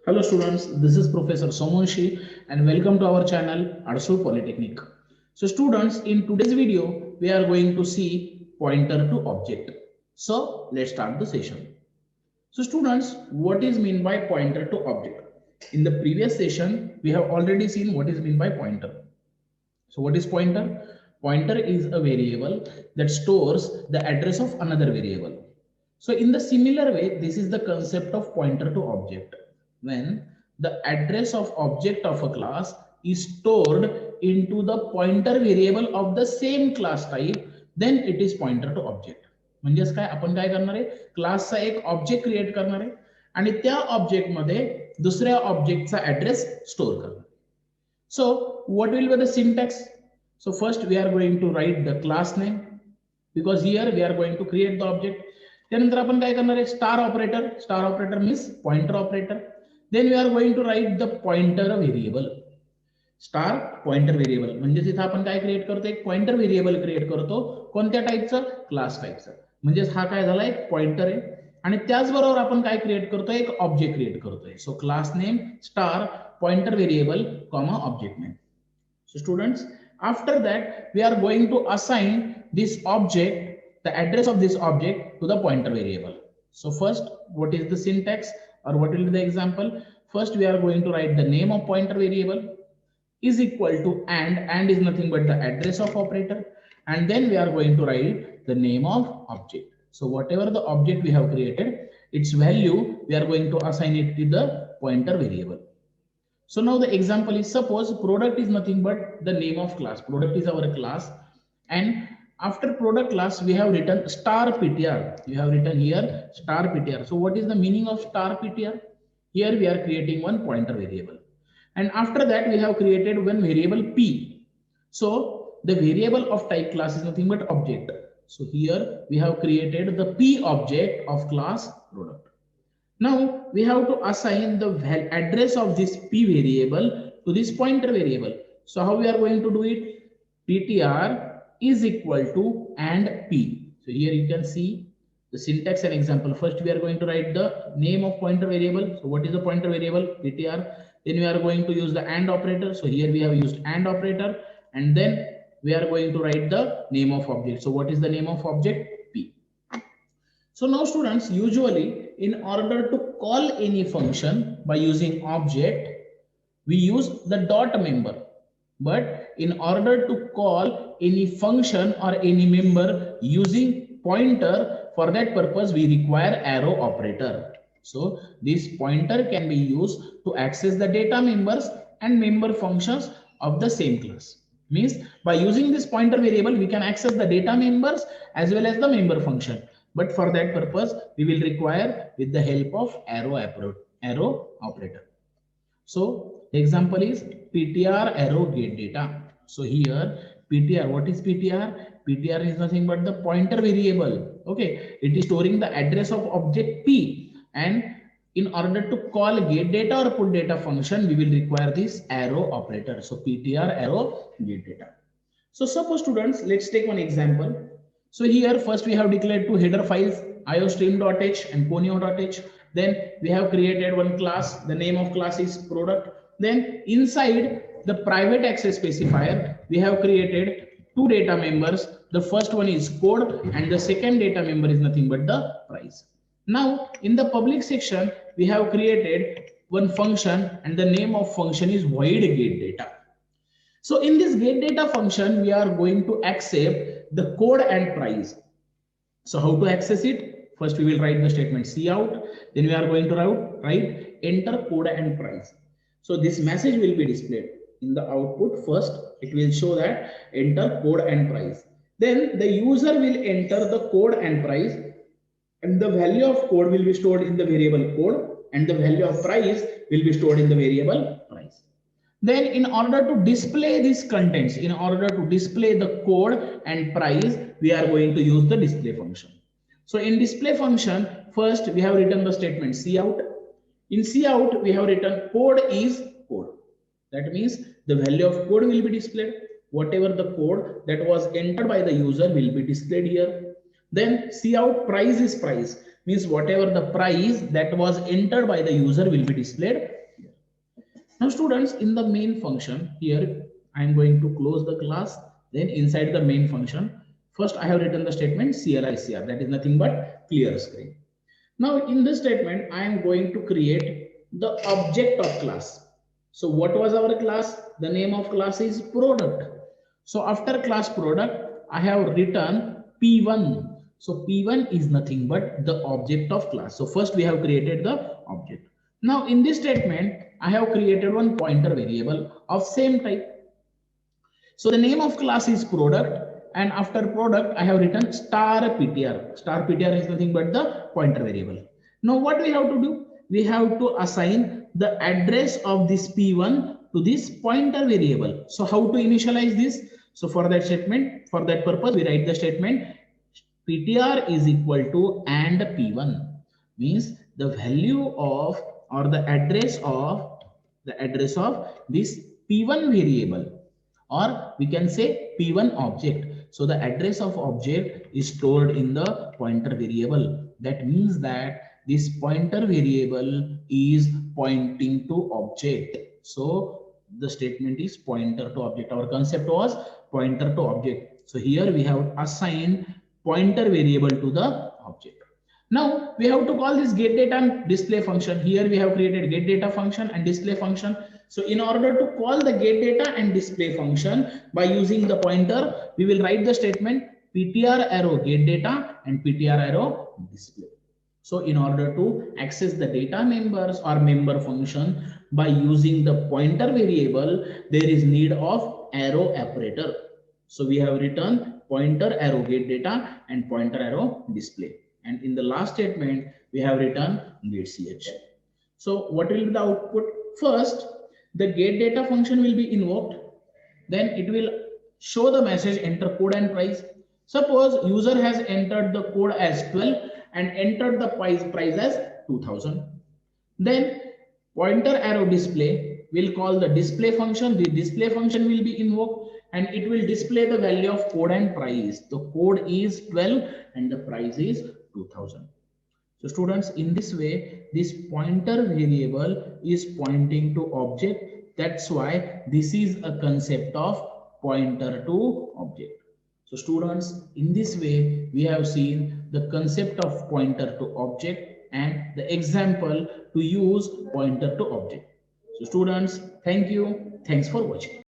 Hello students, this is Professor Somonshi and welcome to our channel Arsul Polytechnic. So students, in today's video, we are going to see pointer to object. So let's start the session. So students, what is mean by pointer to object? In the previous session, we have already seen what is mean by pointer. So what is pointer? Pointer is a variable that stores the address of another variable. So in the similar way, this is the concept of pointer to object. When the address of object of a class is stored into the pointer variable of the same class type, then it is pointer to object. म्हणजेच काय आपण काय करणार आहे, क्लासचा एक object create करणार आहे आणि त्या ऑब्जेक्ट मध्ये दुसऱ्या ऑब्जेक्टचा ऍड्रेस स्टोर करणार. So what will be the syntax? So first we are going to write the class name because here we are going to create the object. त्यानंतर आपण काय करणार आहे, star operator means pointer operator. Then we are going to write the pointer variable. Star pointer variable म्हणजे इथे आपण काय create करतो, एक पॉइंटर व्हेरिएबल क्रिएट करतो. कोणत्या टाइपचं, क्लास टाइपचं. म्हणजे हा काय झाला, एक पॉइंटर आहे आणि त्याचबरोबर आपण काय क्रिएट करतोय, एक ऑब्जेक्ट क्रिएट करतोय. So class name star pointer variable comma object name. So students, after that we are going to assign this object, the address of this object to the pointer variable. So first, what is the syntax or what will be the example? First we are going to write the name of pointer variable is equal to and is nothing but the address of operator, and then we are going to write the name of object. So whatever the object we have created, its value we are going to assign it to the pointer variable. So now the example is, suppose product is nothing but the name of class. Product is our class, and after product class we have written star ptr. We have written here star ptr. So what is the meaning of star ptr? Here we are creating one pointer variable, and after that we have created one variable p. So the variable of type class is nothing but object. So here we have created the p object of class product. Now we have to assign the address of this p variable to this pointer variable. So how we are going to do it? Ptr is equal to and p. So here you can see the syntax and example. First we are going to write the name of pointer variable. So what is the pointer variable? Ptr. Then we are going to use the and operator. So here we have used and operator, and then we are going to write the name of object. So what is the name of object? P. So now students, usually in order to call any function by using object, we use the dot member. But in order to call any function or any member using pointer, for that purpose we require arrow operator. So this pointer can be used to access the data members and member functions of the same class. Means by using this pointer variable, we can access the data members as well as the member function. But for that purpose, we will require with the help of arrow operator. So the example is ptr arrow get data. So here ptr, what is ptr? Ptr is nothing but the pointer variable. Okay, it is storing the address of object p, and in order to call get data or put data function, we will require this arrow operator. So ptr arrow get data. So suppose students, let's take one example. So here first we have declared two header files, iostream.h and conio.h. Then we have created one class. The name of class is product. Then inside the private access specifier, we have created two data members. The first one is code and the second data member is nothing but the price. Now in the public section, we have created one function and the name of function is void get data. So in this get data function, we are going to accept the code and price. So how to access it? First we will write the statement cout. Then we are going to write enter code and price. So this message will be displayed in the output. First it will show that enter code and price. Then the user will enter the code and price, and the value of code will be stored in the variable code, and the value of price will be stored in the variable price. Then in order to display these contents, in order to display the code and price, we are going to use the display function. So in display function, first we have written the statement cout. In cout, we have written code is code. That means the value of code will be displayed. Whatever the code that was entered by the user will be displayed here. Then cout price is price. means whatever the price that was entered by the user will be displayed here. Now students, in the main function here, I am going to close the class. Then inside the main function, first I have written the statement CLICR, that is nothing but clear screen. Now in this statement, I am going to create the object of class. So what was our class? The name of class is product. So after class product, I have written P1. So P1 is nothing but the object of class. So first we have created the object. Now in this statement, I have created one pointer variable of same type. So the name of class is product, and after product I have written star PTR. Star PTR is nothing but the pointer variable. Now what we have to do? We have to assign the address of this P1 to this pointer variable. So how to initialize this? So for that statement, for that purpose, we write the statement PTR is equal to and P1, means the value of or the address of this P1 variable, or we can say P1 object. So the address of object is stored in the pointer variable. That means that this pointer variable is pointing to object. So the statement is pointer to object. Our concept was pointer to object. So here we have assigned pointer variable to the object. Now we have to call this get data and display function. Here we have created get data function and display function. So in order to call the get data and display function by using the pointer, we will write the statement ptr arrow get data and ptr arrow display. So in order to access the data members or member function by using the pointer variable, there is need of arrow operator. So we have written pointer arrow get data and pointer arrow display. And in the last statement, we have written get ch. So what will be the output? First, the get data function will be invoked. Then it will show the message enter code and price. Suppose user has entered the code as 12 and entered the price as 2000. Then pointer arrow display will call the display function. The display function will be invoked and it will display the value of code and price. The code is 12 and the price is 2000. So students, in this way, this pointer variable is pointing to object. That's why this is a concept of pointer to object. So students, in this way, we have seen the concept of pointer to object and the example to use pointer to object. So students, thank you. Thanks for watching.